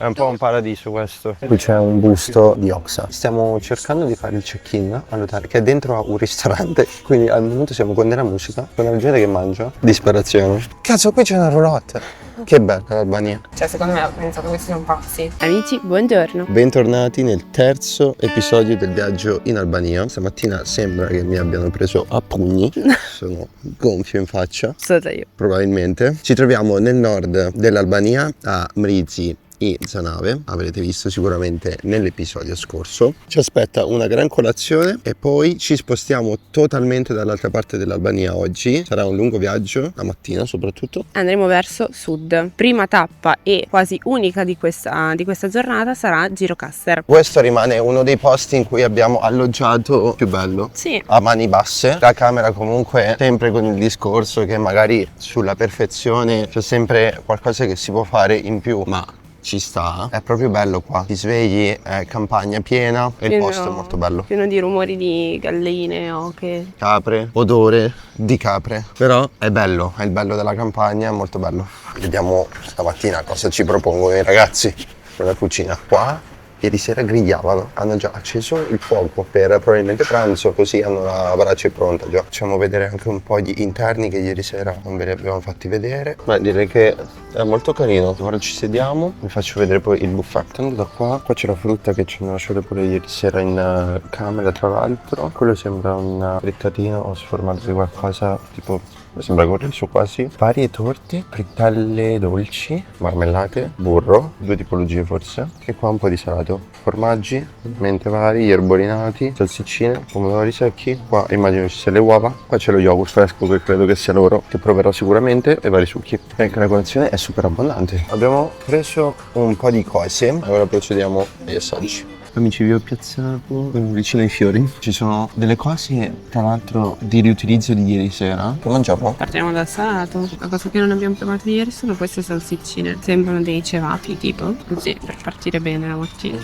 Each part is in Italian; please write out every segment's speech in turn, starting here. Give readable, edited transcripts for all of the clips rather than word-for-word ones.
È un po' un paradiso questo. Qui c'è un busto di Oxa. Stiamo cercando di fare il check-in all'hotel che è dentro un ristorante. Quindi al momento siamo con della musica, con la gente che mangia. Disperazione. Cazzo, qui c'è una roulotte. Che bella l'Albania. Cioè, secondo me ho pensato che siano pazzi. Amici, buongiorno. Bentornati nel terzo episodio del viaggio in Albania. Stamattina sembra che mi abbiano preso a pugni. Sono gonfio in faccia. Sono io. Probabilmente. Ci troviamo nel nord dell'Albania, a Mrizi e Zanave, avrete visto sicuramente nell'episodio scorso. Ci aspetta una gran colazione e poi ci spostiamo totalmente dall'altra parte dell'Albania oggi. Sarà un lungo viaggio, la mattina soprattutto. Andremo verso sud. Prima tappa e quasi unica di questa giornata sarà Girocaster. Questo rimane uno dei posti in cui abbiamo alloggiato più bello. Sì. A mani basse. La camera comunque sempre con il discorso che magari sulla perfezione c'è sempre qualcosa che si può fare in più, ma ci sta, è proprio bello qua. Ti svegli, è campagna piena e il posto è molto bello. Pieno di rumori di galline o che... Capre, odore di capre. Però è bello, è il bello della campagna, è molto bello. Vediamo stamattina cosa ci propongono i ragazzi nella cucina. Qua ieri sera grigliavano, hanno già acceso il fuoco per probabilmente pranzo, così hanno la brace pronta già. Facciamo vedere anche un po' gli interni che ieri sera non ve li abbiamo fatti vedere. Ma direi che è molto carino. Ora ci sediamo, vi faccio vedere poi il buffet. Andando da qua, c'è la frutta che ci hanno lasciato pure ieri sera in camera tra l'altro. Quello sembra un frittatino o sformato di qualcosa tipo... sembra corretto quasi. Varie torte, frittelle dolci, marmellate, burro, due tipologie forse. E qua un po' di salato, formaggi, mente vari, gli erbolinati, salsiccine, pomodori secchi. Qua immagino ci sia le uova. Qua c'è lo yogurt fresco che credo che sia loro, che proverò sicuramente, e vari succhi. E anche la colazione è super abbondante. Abbiamo preso un po' di cose, ora procediamo agli assaggi. Amici, vi ho piazzato vicino ai fiori. Ci sono delle cose, tra l'altro, di riutilizzo di ieri sera. Che mangiamo? Partiamo dal salato. La cosa che non abbiamo provato ieri sono queste salsiccine. Sembrano dei cevapi, tipo. Così, per partire bene la mattina.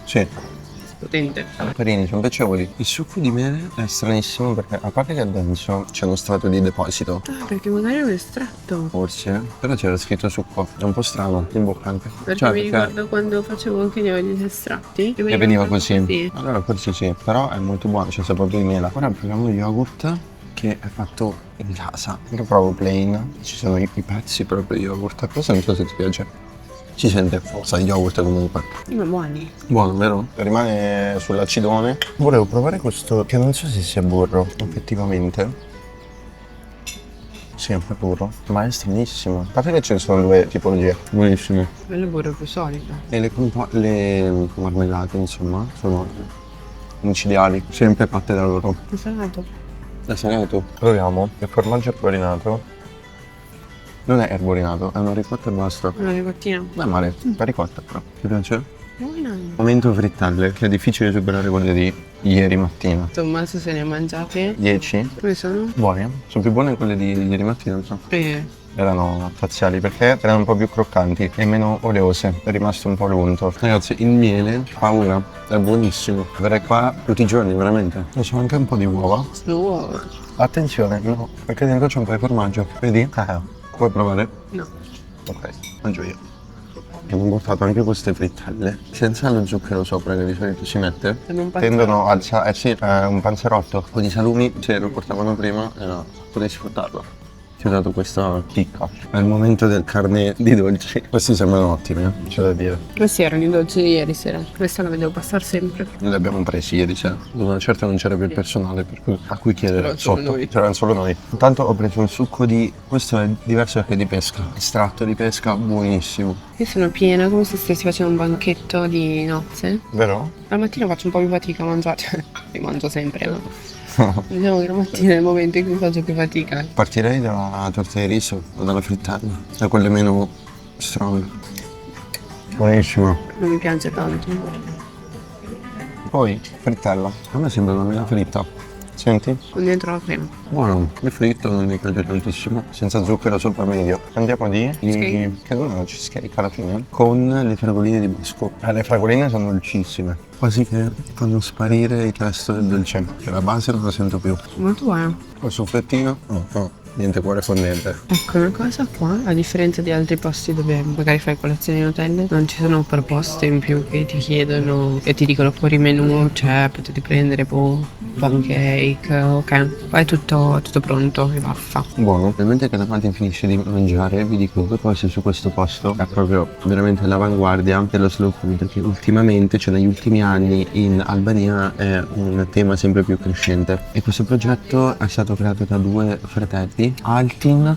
Sì. Potente. Carini, sono piacevoli. Il succo di mele è stranissimo perché a parte che è denso c'è uno strato di deposito. Ah, perché magari è un estratto. Forse, però c'era scritto succo. È un po' strano, in bocca anche. Perché mi ricordo quando facevo anche gli oli estratti. Che veniva così. Sì. Allora forse sì, però è molto buono, c'è sapore di mela. Ora proviamo lo yogurt che è fatto in casa. Io provo plain, ci sono i pezzi proprio di yogurt. Questo non so se ti piace. Si sente forza di yogurt comunque. Ma buoni. Buono, vero? Rimane sull'acidone. Volevo provare questo, che non so se sia burro, effettivamente. Sì, è burro, ma è stranissimo. A parte che ce ne sono due tipologie. Buonissime. Quello è burro più solido. E le marmellate, insomma, sono micidiali, sempre fatte da loro. È salato. È salato. Proviamo. Il formaggio erbolinato. Non è erbolinato, è una ricotta e basta. Una ricottina. Non è male, la ricotta però. Ti piace? Buona. Momento frittelle, che è difficile superare quelle di ieri mattina. Tommaso se ne ha mangiate. 10. Come sono? Buone? Sono più buone quelle di ieri mattina, non so. Erano spaziali perché erano un po' più croccanti e meno oleose, è rimasto un po' l'unto. Ragazzi, il miele fa una, è buonissimo. Verrei qua tutti i giorni, veramente. E c'è anche un po' di uova. Uova. Attenzione, no, perché dentro c'è un po' di formaggio. Vedi? Vuoi provare? No. Ok, mangio io. Abbiamo portato anche queste frittelle, senza lo zucchero sopra che di solito si mette. Tendono al sì, è un panzerotto. Con i salumi, se lo portavano prima, potevi sfruttarlo. Ti ho dato questa chicca. È il momento del carnet di dolci. Questi sembrano ottimi, c'è da dire. Questi erano i dolci di ieri sera. Questa la vedevo passare sempre. Noi li abbiamo presi ieri sera. Ad una certa non c'era più il personale per cui a cui chiedere sotto. C'erano solo noi. Intanto ho preso un succo di... questo è diverso perché è di pesca. Estratto di pesca buonissimo. Io sono piena come se stessi facendo un banchetto di nozze. Vero? La mattina faccio un po' più fatica a mangiare. Cioè, li mangio sempre, no? Diciamo che la mattina è il momento in cui faccio più fatica. Partirei dalla torta di riso o dalla frittella, da quelle meno strong. Buonissimo. Non mi piace tanto. Poi frittella. A me sembra una mela fritta. Senti? Con dentro la crema. Buono, il fritto non mi piace tantissimo. Senza zucchero sopra meglio. Andiamo di che non è una cheesecake alla fine. Con le fragoline di bosco. Le fragoline sono dolcissime. Quasi che fanno sparire il resto del dolce. Che la base non la sento più. Molto buono. Il soffrettino? No. niente cuore fondente. Ecco una cosa qua, a differenza di altri posti dove magari fai colazione in hotel, non ci sono proposte in più che ti chiedono e ti dicono fuori menù, cioè potete prendere pancake, ok. Qua è tutto pronto e basta. Buono. Nel mentre che la Martin finisce di mangiare, vi dico due cose su questo posto. È proprio veramente all'avanguardia dello slow food, che ultimamente, cioè negli ultimi anni, in Albania è un tema sempre più crescente. E questo progetto è stato creato da due fratelli, Altin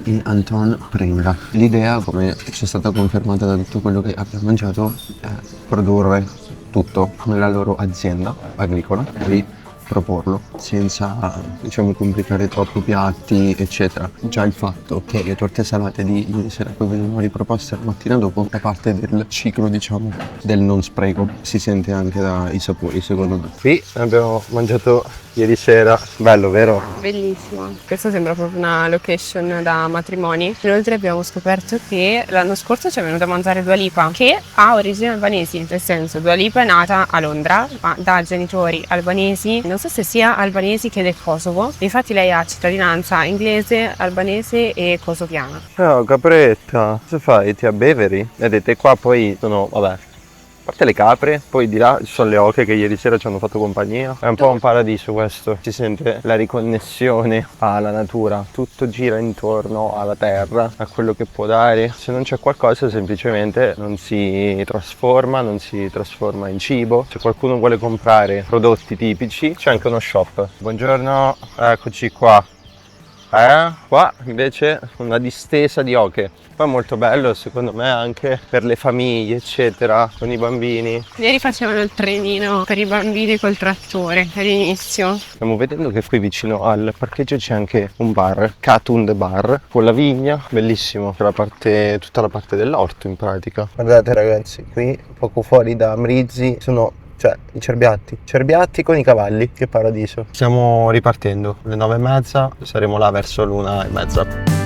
e Anton Prenga. L'idea, come ci è stata confermata da tutto quello che abbiamo mangiato, è produrre tutto nella loro azienda agricola, poi proporlo senza, diciamo, complicare troppo piatti, eccetera. Già il fatto che le torte salate di ieri sera poi venivano riproposte la mattina dopo è parte del ciclo, diciamo, del non spreco. Si sente anche dai sapori, secondo me. Qui abbiamo mangiato ieri sera, bello, vero? Bellissimo. Questa sembra proprio una location da matrimoni. Inoltre abbiamo scoperto che l'anno scorso ci è venuta a mangiare Dua Lipa, che ha origini albanesi, nel senso Dua Lipa è nata a Londra, ma da genitori albanesi, non so se sia albanesi che del Kosovo. Infatti lei ha cittadinanza inglese, albanese e kosoviana. Ciao capretta, cosa fai? Ti abbeveri? Vedete qua poi sono, vabbè, a parte le capre, poi di là ci sono le oche che ieri sera ci hanno fatto compagnia. È un po' un paradiso questo, si sente la riconnessione alla natura, tutto gira intorno alla terra, a quello che può dare. Se non c'è qualcosa semplicemente non si trasforma in cibo. Se qualcuno vuole comprare prodotti tipici c'è anche uno shop. Buongiorno, eccoci qua. Qua invece una distesa di oche. Poi è molto bello secondo me anche per le famiglie eccetera, con i bambini. Ieri facevano il trenino per i bambini col trattore all'inizio. Stiamo vedendo che qui vicino al parcheggio c'è anche un bar, Katund Bar, con la vigna, bellissimo, c'è tutta la parte dell'orto in pratica. Guardate ragazzi, qui poco fuori da Mrizzi sono, cioè, i cerbiatti con i cavalli, che paradiso. Stiamo ripartendo, alle 9:30, saremo là verso l'1:30.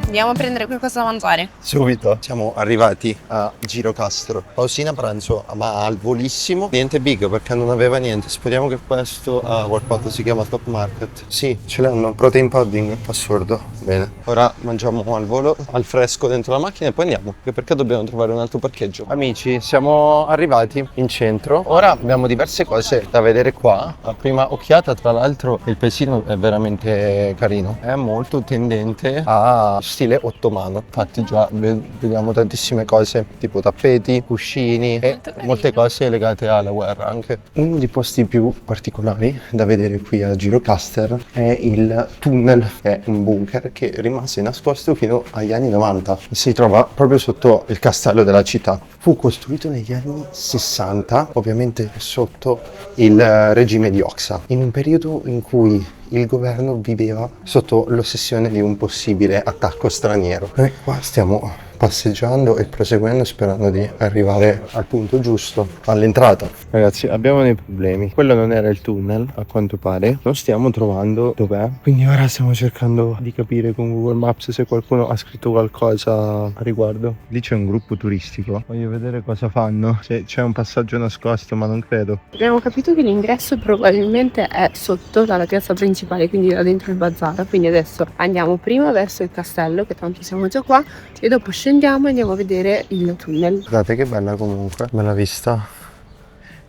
Andiamo a prendere qualcosa da mangiare. Subito siamo arrivati a Girocastro, pausina pranzo ma al volissimo, niente big perché non aveva niente. Speriamo che questo ha qualcosa, si chiama Top Market. Sì, ce l'hanno, protein pudding, assurdo. Bene, ora mangiamo al volo, al fresco dentro la macchina e poi andiamo, perché dobbiamo trovare un altro parcheggio. Amici, siamo arrivati in centro, ora abbiamo diverse cose da vedere qua. A prima occhiata, tra l'altro, il paesino è veramente carino, è molto tendente a stile ottomano, infatti già vediamo tantissime cose tipo tappeti, cuscini e molte cose legate alla guerra anche. Uno dei posti più particolari da vedere qui a Girocaster è il tunnel, che è un bunker che rimase nascosto fino agli anni 90. Si trova proprio sotto il castello della città. Fu costruito negli anni 60, ovviamente sotto il regime di Oxa, in un periodo in cui il governo viveva sotto l'ossessione di un possibile attacco straniero. Noi qua stiamo passeggiando e proseguendo sperando di arrivare al punto giusto, all'entrata. Ragazzi, abbiamo dei problemi. Quello non era il tunnel, a quanto pare. Non stiamo trovando dov'è. Quindi ora stiamo cercando di capire con Google Maps se qualcuno ha scritto qualcosa a riguardo. Lì c'è un gruppo turistico. Voglio vedere cosa fanno. Se c'è un passaggio nascosto, ma non credo. Abbiamo capito che l'ingresso probabilmente è sotto dalla piazza principale, quindi da dentro il bazar. Quindi adesso andiamo prima verso il castello, che tanto siamo già qua, e dopo scendiamo e andiamo a vedere il tunnel. Guardate che bella comunque, bella vista.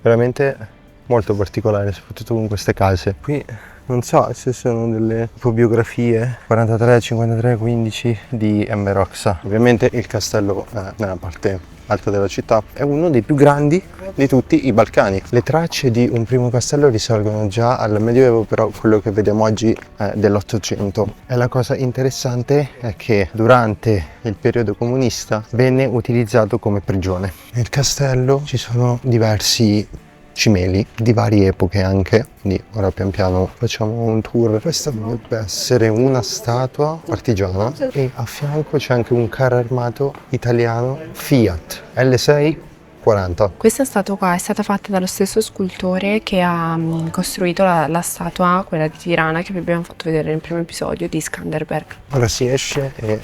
Veramente molto particolare, soprattutto con queste case. Qui non so se sono delle tipo biografie 43, 53, 15 di Enver Hoxha. Ovviamente il castello è nella parte alta della città, è uno dei più grandi di tutti i Balcani. Le tracce di un primo castello risalgono già al Medioevo, però quello che vediamo oggi è dell'Ottocento. E la cosa interessante è che durante il periodo comunista venne utilizzato come prigione. Nel castello ci sono diversi cimeli di varie epoche anche, quindi ora pian piano facciamo un tour. Questa dovrebbe essere una statua partigiana e a fianco c'è anche un carro armato italiano Fiat L6 40. Questa statua qua è stata fatta dallo stesso scultore che ha costruito la statua, quella di Tirana, che vi abbiamo fatto vedere nel primo episodio di Skanderberg. Ora si esce e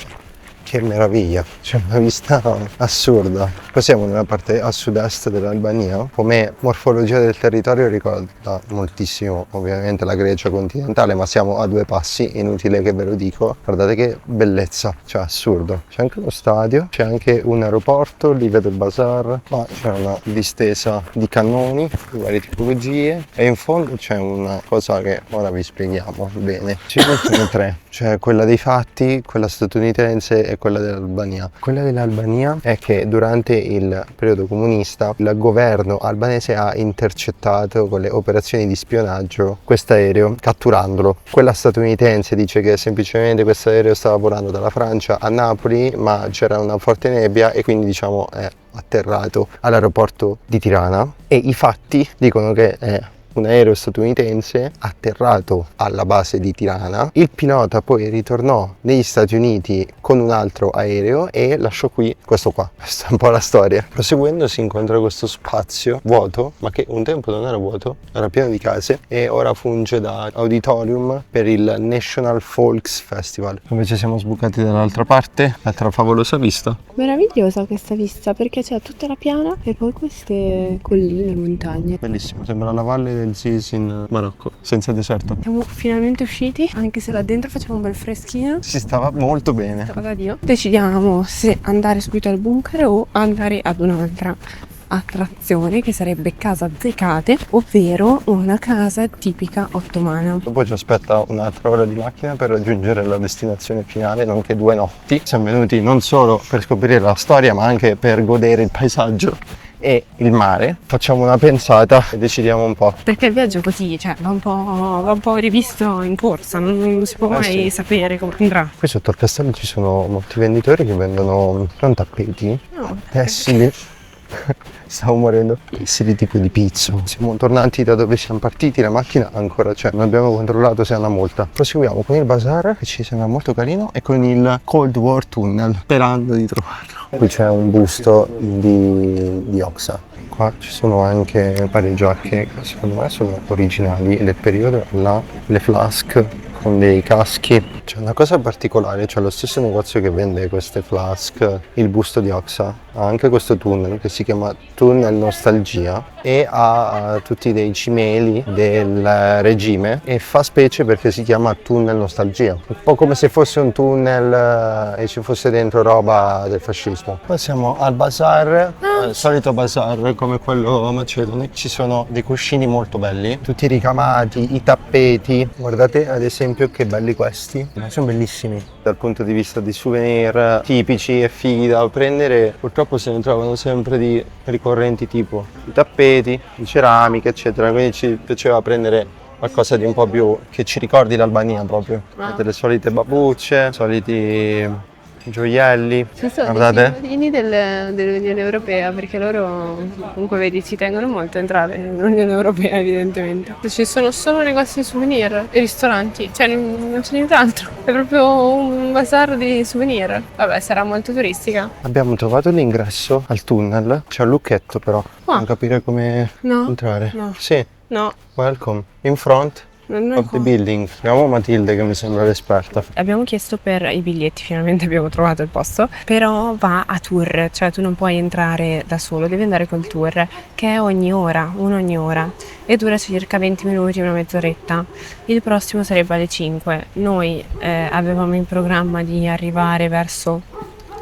che meraviglia, c'è una vista assurda. Poi siamo nella parte a sud-est dell'Albania, come morfologia del territorio ricorda moltissimo ovviamente la Grecia continentale, ma siamo a 2 passi, inutile che ve lo dico. Guardate che bellezza, cioè assurdo. C'è anche uno stadio, c'è anche un aeroporto, lì vedo il bazar, ma c'è una distesa di cannoni di varie tipologie e in fondo c'è una cosa che ora vi spieghiamo bene. Ci sono 3, cioè quella dei fatti, quella statunitense e quella dell'Albania. Quella dell'Albania è che durante il periodo comunista il governo albanese ha intercettato con le operazioni di spionaggio quest'aereo, catturandolo. Quella statunitense dice che semplicemente questo aereo stava volando dalla Francia a Napoli, ma c'era una forte nebbia e quindi diciamo è atterrato all'aeroporto di Tirana, e i fatti dicono che è un aereo statunitense atterrato alla base di Tirana. Il pilota poi ritornò negli Stati Uniti con un altro aereo e lasciò qui questo qua. Questa è un po' la storia. Proseguendo si incontra questo spazio vuoto, ma che un tempo non era vuoto, era pieno di case e ora funge da auditorium per il National Folks Festival. Invece siamo sbucati dall'altra parte, l'altra favolosa vista. Meravigliosa questa vista, perché c'è tutta la piana e poi queste colline, montagne. Bellissimo, sembra la valle del Sis in Marocco, senza deserto. Siamo finalmente usciti, anche se là dentro faceva un bel freschino. Si stava molto bene. Stava da Dio. Decidiamo se andare subito al bunker o andare ad un'altra attrazione, che sarebbe Casa Zekate, ovvero una casa tipica ottomana. Dopo ci aspetta un'altra ora di macchina per raggiungere la destinazione finale, nonché 2 notti. Siamo venuti non solo per scoprire la storia, ma anche per godere il paesaggio e il mare. Facciamo una pensata e decidiamo un po'. Perché il viaggio così, cioè, va un po' rivisto in corsa, non si può mai sì. sapere come andrà. Qui sotto al castello ci sono molti venditori che vendono non tappeti, No, tessili. Stavo morendo. Tessili tipo di pizzo. Siamo tornati da dove siamo partiti, la macchina ancora c'è, non abbiamo controllato se ha una multa. Proseguiamo con il bazar, che ci sembra molto carino, e con il Cold War Tunnel, sperando di trovarlo. Qui c'è un busto di Oxa. Qua ci sono anche varie giacche che secondo me sono originali del periodo, là le flask con dei caschi. C'è una cosa particolare, c'è lo stesso negozio che vende queste flask, il busto di Oxa, ha anche questo tunnel che si chiama Tunnel Nostalgia e ha tutti dei cimeli del regime e fa specie perché si chiama Tunnel Nostalgia, un po' come se fosse un tunnel e ci fosse dentro roba del fascismo. Poi siamo al bazar, il solito bazar come quello macedone. Ci sono dei cuscini molto belli, tutti ricamati, i tappeti, guardate ad esempio che belli questi, sono bellissimi dal punto di vista di souvenir tipici e fighi da prendere. Purtroppo se ne trovano sempre di ricorrenti, tipo i tappeti, di ceramica eccetera, quindi ci piaceva prendere qualcosa di un po' più che ci ricordi l'Albania proprio. Delle solite babbucce, soliti gioielli. Ci sono Guardate. i simbolini dell'Unione Europea, perché loro comunque vedi ci tengono molto a entrare nell'Unione Europea evidentemente. Ci sono solo negozi di souvenir e ristoranti, cioè non c'è nient'altro, è proprio un bazar di souvenir. Vabbè, sarà molto turistica. Abbiamo trovato l'ingresso al tunnel, c'è un lucchetto però, non capire come entrare. No. Sì, No, welcome, in front of the building. Chiamiamo Matilde che mi sembra l'esperta. abbiamo chiesto per i biglietti, finalmente abbiamo trovato il posto, però va a tour, cioè tu non puoi entrare da solo, devi andare col tour, che è uno ogni ora, e dura circa 20 minuti, una mezz'oretta. Il prossimo sarebbe alle 5. Noi avevamo in programma di arrivare verso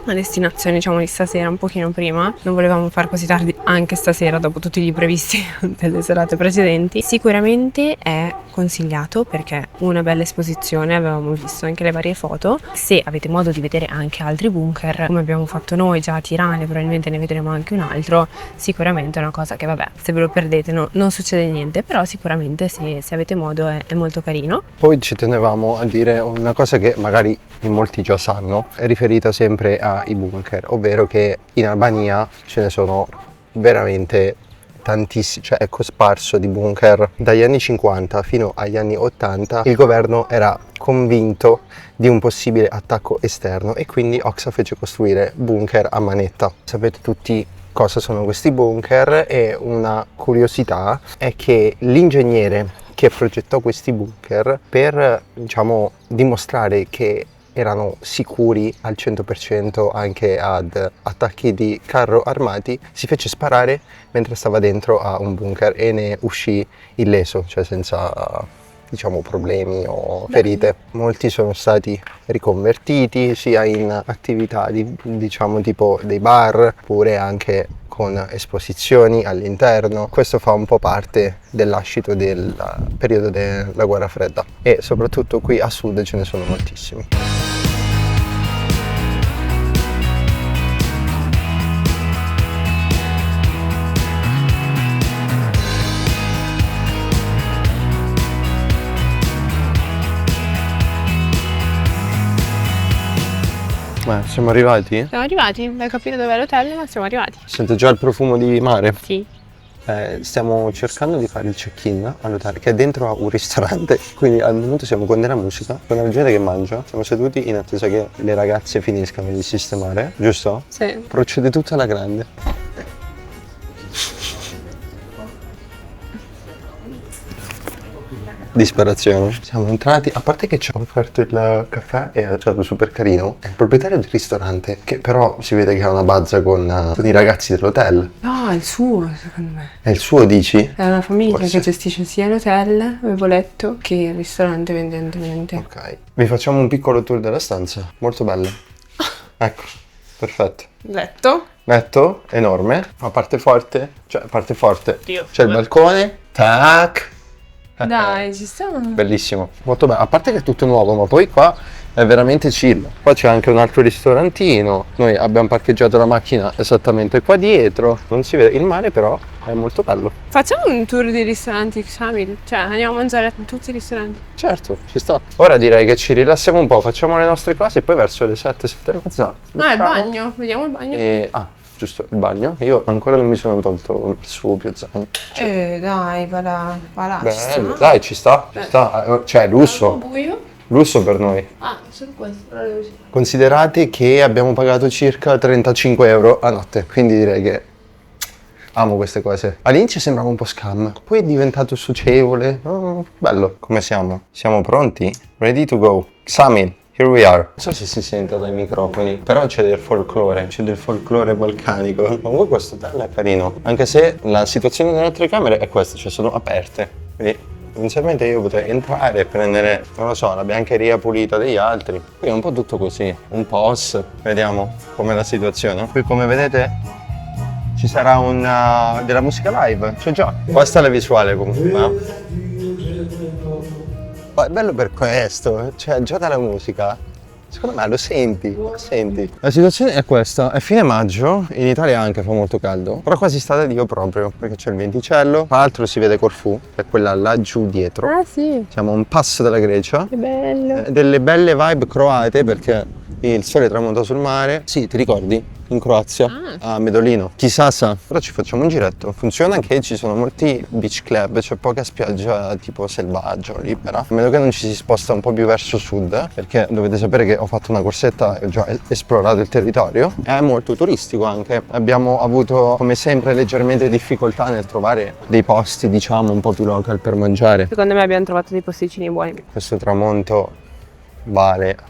la destinazione, diciamo, di stasera un pochino prima, non volevamo far così tardi anche stasera dopo tutti gli imprevisti delle serate precedenti. Sicuramente è consigliato perché una bella esposizione, avevamo visto anche le varie foto. Se avete modo di vedere anche altri bunker come abbiamo fatto noi già a Tirana, probabilmente ne vedremo anche un altro, sicuramente è una cosa che vabbè, se ve lo perdete non succede niente, però sicuramente se avete modo è molto carino. Poi ci tenevamo a dire una cosa che magari in molti già sanno, è riferita sempre ai bunker, ovvero che in Albania ce ne sono veramente tantissimi, cioè è cosparso di bunker. Dagli anni 50 fino agli anni 80 il governo era convinto di un possibile attacco esterno e quindi Oxa fece costruire bunker a manetta. Sapete tutti cosa sono questi bunker, e una curiosità è che l'ingegnere che progettò questi bunker, per diciamo dimostrare che erano sicuri al 100% anche ad attacchi di carro armati, si fece sparare mentre stava dentro a un bunker e ne uscì illeso, cioè senza diciamo problemi o ferite. Molti sono stati riconvertiti sia in attività diciamo tipo dei bar, oppure anche con esposizioni all'interno. Questo fa un po' parte dell'ascito del periodo della guerra fredda, e soprattutto qui a sud ce ne sono moltissimi. Siamo arrivati? Siamo arrivati, vai capire dov'è l'hotel, ma siamo arrivati. Sento già il profumo di mare. Sì. Stiamo cercando di fare il check-in all'hotel, che è dentro a un ristorante, quindi al momento siamo con della musica, con la gente che mangia, siamo seduti in attesa che le ragazze finiscano di sistemare, giusto? Sì. Procede tutta alla grande. Disperazione. Siamo entrati, a parte che ci ha offerto il caffè e è stato super carino, è il proprietario del ristorante, che però si vede che ha una bazza con i ragazzi dell'hotel. No, è il suo, secondo me. È il suo, dici? È una famiglia Può che essere. gestisce sia l'hotel, avevo letto, che il ristorante evidentemente. Ok. Vi facciamo un piccolo tour della stanza, molto bella. Ecco, perfetto. Letto. Letto, enorme, ma parte forte, Dio. C'è il balcone, tac. Dai, ci stiamo. Bellissimo, molto bello. A parte che è tutto nuovo, ma poi qua è veramente chill. Qua c'è anche un altro ristorantino. Noi abbiamo parcheggiato la macchina esattamente qua dietro. Non si vede il mare, però è molto bello. Facciamo un tour di ristoranti Xamil, cioè andiamo a mangiare in tutti i ristoranti. Certo, ci sta. Ora direi che ci rilassiamo un po', facciamo le nostre cose e poi verso le 7, 7 e mezza. Ah, il bagno, vediamo il bagno. Giusto, il bagno. Io ancora non mi sono tolto il suo più zaino. Dai, palazzo. Bello, dai, ci sta, ci sta. Cioè, lusso. Buio. Lusso per noi. Ah, solo questo. Considerate che abbiamo pagato circa 35 euro a notte, quindi direi che amo queste cose. All'inizio sembrava un po' scam, poi è diventato socievole. Oh, bello. Come siamo? Siamo pronti? Ready to go. Xamil, here we are. Non so se si sente dai microfoni, però c'è del folklore balcanico. Ma comunque questo hotel è carino, anche se la situazione delle altre camere è questa, cioè sono aperte. Quindi inizialmente io potrei entrare e prendere, non lo so, la biancheria pulita degli altri. Qui è un po' tutto così, un POS. Vediamo com'è la situazione. Qui come vedete ci sarà della musica live, c'è già. Qua sta la visuale comunque. Ma è bello per questo, cioè già dalla musica, secondo me lo senti. La situazione è questa, è fine maggio, in Italia anche fa molto caldo, però qua si sta da Dio proprio, perché c'è il venticello, tra l'altro si vede Corfù, è quella laggiù dietro. Ah sì, Siamo a un passo dalla Grecia, che bello. delle belle vibe croate perché il sole tramonta sul mare. Sì, ti ricordi? In Croazia, a Medolino. Chissà sa, però ci facciamo un giretto. Funziona che ci sono molti beach club, c'è poca spiaggia tipo selvaggia, libera. A meno che non ci si sposta un po' più verso sud, perché dovete sapere che ho fatto una corsetta e ho già esplorato il territorio. È molto turistico anche. Abbiamo avuto, come sempre, leggermente difficoltà nel trovare dei posti, diciamo, un po' più local per mangiare. Secondo me abbiamo trovato dei posticini buoni. Questo tramonto vale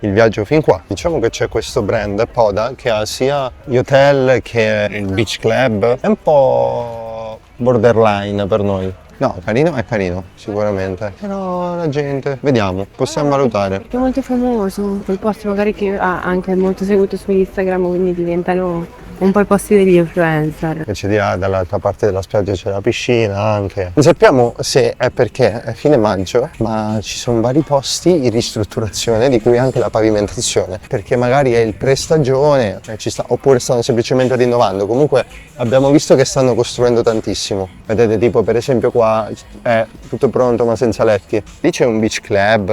il viaggio fin qua. Diciamo che c'è questo brand Poda che ha sia gli hotel che il beach club. È un po' borderline per noi. No, carino è carino, sicuramente. Però la gente, vediamo, possiamo valutare. Perché è molto famoso, quei posti magari che ha anche molto seguito su Instagram, quindi diventano un po' i posti degli influencer. Invece di là, dall'altra parte della spiaggia c'è la piscina anche. Non sappiamo se è perché è fine maggio, ma ci sono vari posti in ristrutturazione, di cui anche la pavimentazione, perché magari è il pre-stagione, ci sta, oppure stanno semplicemente rinnovando. Comunque abbiamo visto che stanno costruendo tantissimo. Vedete, tipo per esempio qua è tutto pronto ma senza letti. Lì c'è un beach club,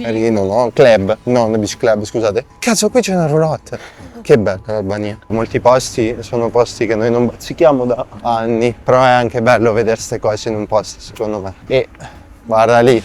carino, no? Club, non beach club, scusate. Cazzo, qui c'è una roulotte. Che bella l'Albania. Molti posti sono posti che noi non bazzichiamo da anni, però è anche bello vedere queste cose in un posto, secondo me. E guarda lì.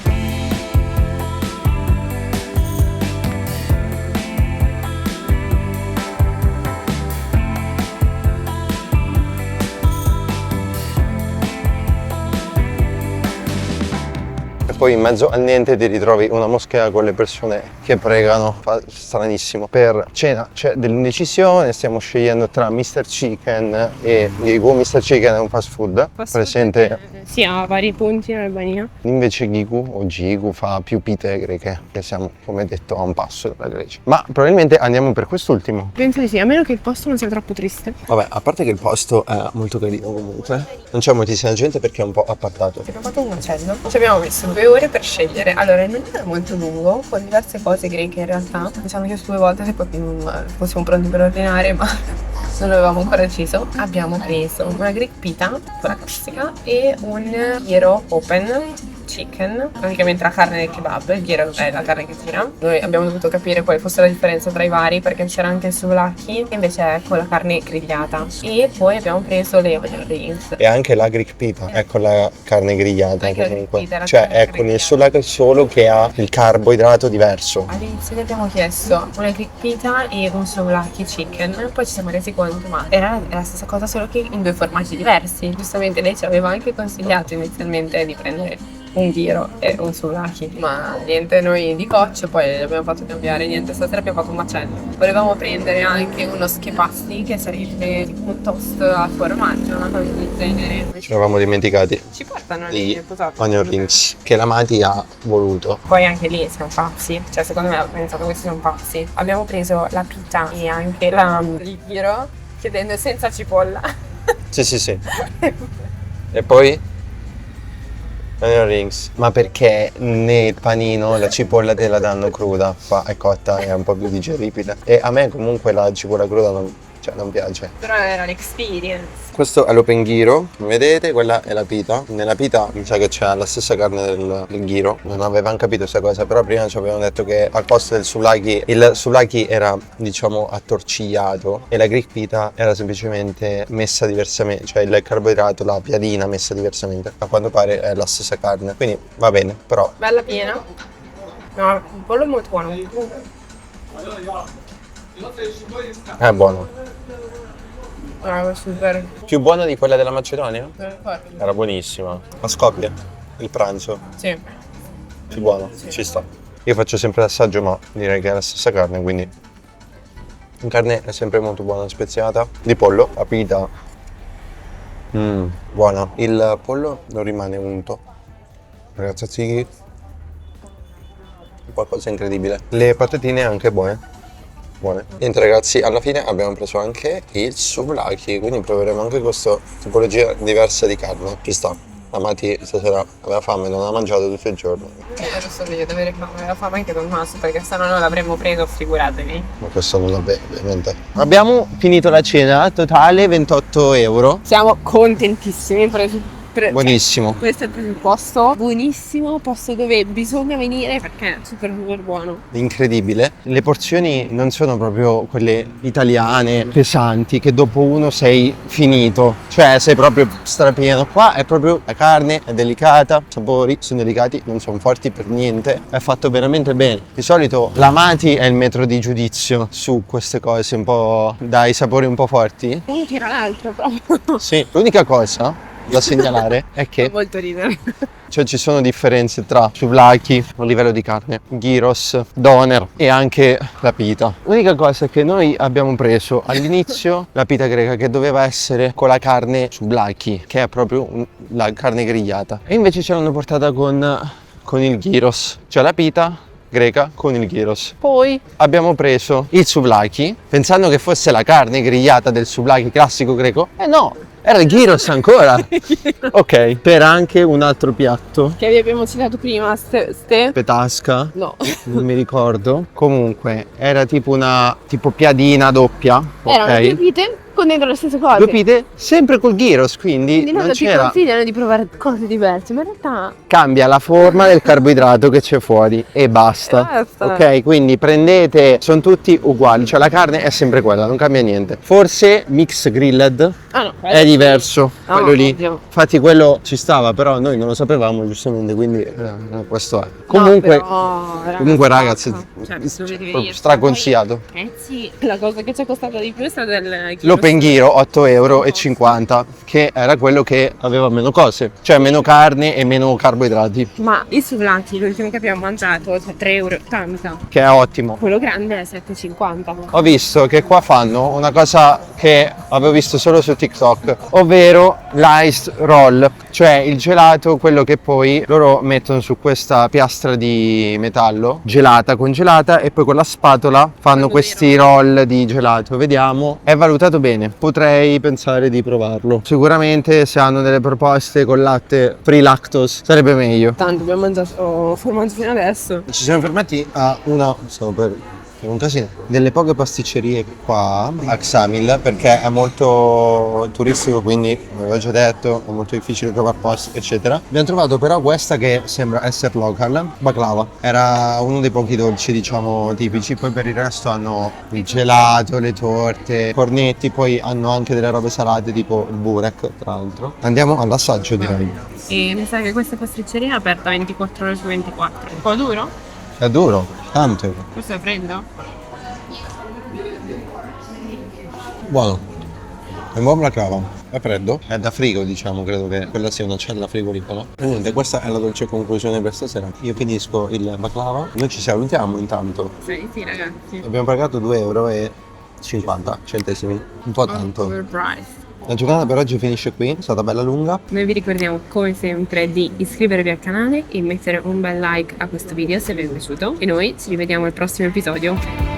poi in mezzo al niente ti ritrovi una moschea con le persone che pregano, fa stranissimo. Per cena c'è dell'indecisione, stiamo scegliendo tra Mr. Chicken e Gigu. Mr. Chicken è un fast food presente, sì, a vari punti in Albania. invece Gigu o Gigu fa più pite greche, che siamo come detto a un passo dalla Grecia. Ma probabilmente andiamo per quest'ultimo. Penso di sì, a meno che il posto non sia troppo triste. Vabbè, a parte che il posto è molto carino comunque, non c'è moltissima gente perché è un po' appartato. Abbiamo fatto un macello, ci abbiamo messo 2 ore per scegliere. Allora, il menù era molto lungo, con diverse cose greche in realtà. Ci hanno chiesto 2 volte se poi fossimo pronti per ordinare, ma non avevamo ancora deciso. Abbiamo preso una Greek pita, quella classica, e un gyro open chicken, praticamente la carne del kebab. Il gyro è la carne che tira. Noi abbiamo dovuto capire quale fosse la differenza tra i vari, perché c'era anche il souvlaki, che invece è con la carne grigliata. E poi abbiamo preso le onion rings. E anche la Greek pita è con la carne grigliata Anche la comunque, Greek pita, la cioè carne è con il grigliata. souvlaki solo che ha il carboidrato diverso. All'inizio gli abbiamo chiesto una Greek pita e un souvlaki chicken, poi ci siamo resi conto ma era la stessa cosa solo che in 2 formaggi diversi. Giustamente lei ci aveva anche consigliato inizialmente di prendere un gyro e un souvlaki, ma niente, noi di coccio poi abbiamo fatto cambiare, niente, stasera abbiamo fatto un macello. Volevamo prendere anche uno schepasti, che sarebbe tipo un toast al formaggio, una cosa del genere. Ci eravamo dimenticati Ci portano di lì, potato. onion rings che la Mati ha voluto. Poi anche lì siamo pazzi, cioè secondo me ho pensato che questi sono pazzi. Abbiamo preso la pita e anche il gyro, chiedendo senza cipolla. Sì. E poi? Onion rings. Ma perché nel panino la cipolla te la danno cruda, qua è cotta e è un po' più digeribile. E a me comunque la cipolla cruda non piace. Però era l'experience. Questo è l'open gyro, come vedete, quella è la pita. Nella pita mi sa che c'è la stessa carne del gyro. Non avevamo capito questa cosa, però prima ci avevano detto che al posto del souvlaki, il souvlaki era diciamo attorcigliato e la Greek pita era semplicemente messa diversamente, cioè il carboidrato, la piadina messa diversamente. A quanto pare è la stessa carne, quindi va bene, però Bella piena. No, il pollo è molto buono. è buono. Bravo, super. Più buona di quella della Macedonia? Forte. Era buonissima. A Skopje, il pranzo. Sì. Più buono, ci sta. Io faccio sempre l'assaggio, ma direi che è la stessa carne, quindi la carne è sempre molto buona, speziata. Di pollo, la pita, buona. Il pollo non rimane unto. Ragazzi, tzatziki, qualcosa di incredibile. Le patatine anche buone. Niente ragazzi, alla fine abbiamo preso anche il souvlaki, quindi proveremo anche questa tipologia diversa di carne. Ci sta. La Mati stasera aveva fame, non ha mangiato tutto il giorno. Ero solo io ad avere fame, aveva fame anche Tommaso, perché se no noi l'avremmo preso, figuratevi. Ma questo non va bene, ovviamente. Abbiamo finito la cena, totale 28 euro. Siamo contentissimi, Buonissimo. Questo è il posto buonissimo, posto dove bisogna venire perché è super buono. Incredibile. Le porzioni non sono proprio quelle italiane, pesanti, che dopo uno sei finito. Cioè sei proprio strapieno. Qua è proprio la carne, è delicata, i sapori sono delicati, non sono forti per niente. È fatto veramente bene. Di solito l'Amati è il metro di giudizio su queste cose, un po' dai sapori un po' forti. Uno tira l'altro proprio. Sì, l'unica cosa da segnalare è che Fa molto ridere. cioè ci sono differenze tra souvlaki a livello di carne, gyros, doner e anche la pita. L'unica cosa è che noi abbiamo preso all'inizio la pita greca, che doveva essere con la carne souvlaki, che è proprio la carne grigliata, e invece ce l'hanno portata con il gyros, cioè la pita greca con il gyros. Poi abbiamo preso il souvlaki pensando che fosse la carne grigliata del souvlaki classico greco, e no, era il gyros ancora. Ok, per anche un altro piatto, Che vi abbiamo citato prima, petasca, No. non mi ricordo. Comunque era tipo piadina doppia. Erano ok? 2 pite con dentro le stesse cose. 2 pite sempre col gyros, quindi non loro ti c'era. consigliano di provare cose diverse, ma in realtà Cambia la forma del carboidrato che c'è fuori e basta. E basta. Ok, quindi prendete, sono tutti uguali, cioè la carne è sempre quella, non cambia niente. Forse mix grilled no, è diverso. quello lì. ovvio. Infatti quello ci stava, però noi non lo sapevamo giustamente, quindi questo è. Comunque, comunque ragazzi, cioè, dovete proprio venire. straconsigliato. Prezzi, la cosa che ci è costata di più è stata il L'open gyro 8,50 €, che era quello che aveva meno cose, cioè meno carne e meno carboidrati, Ma i souvlaki, l'ultimo che abbiamo mangiato, cioè 3,80 €. che è ottimo. Quello grande è 7,50 €. Ho visto che qua fanno una cosa che avevo visto solo su TikTok, ovvero l'ice roll, cioè il gelato, quello che poi loro mettono su questa piastra di metallo gelata, congelata, e poi con la spatola fanno questi roll di gelato. Vediamo, è valutato bene, potrei pensare di provarlo. Sicuramente se hanno delle proposte con latte free lactose sarebbe meglio. Tanto abbiamo mangiato formaggio fino adesso. Ci siamo fermati a una, stavo per un casino, delle poche pasticcerie qua a Xamil, perché è molto turistico, quindi come avevo già detto è molto difficile trovare posti eccetera. Abbiamo trovato però questa che sembra essere local, baklava, era uno dei pochi dolci diciamo tipici. Poi per il resto hanno il gelato, le torte, cornetti, poi hanno anche delle robe salate tipo il burek tra l'altro. Andiamo all'assaggio direi. E mi sa che questa pasticceria è aperta 24 ore su 24. Un po' duro? È duro, tanto. Questo è freddo? Buono. È buona la cava. È freddo. È da frigo, diciamo, credo che quella sia una cella frigorifica. E niente, questa è la dolce conclusione per stasera. Io finisco il baklava. Noi ci salutiamo intanto. Sì, ragazzi. Abbiamo pagato 2,50 €, un po' tanto. Overpriced. La giornata per oggi finisce qui, è stata bella lunga. Noi vi ricordiamo come sempre di iscrivervi al canale e mettere un bel like a questo video se vi è piaciuto. E noi ci rivediamo al prossimo episodio.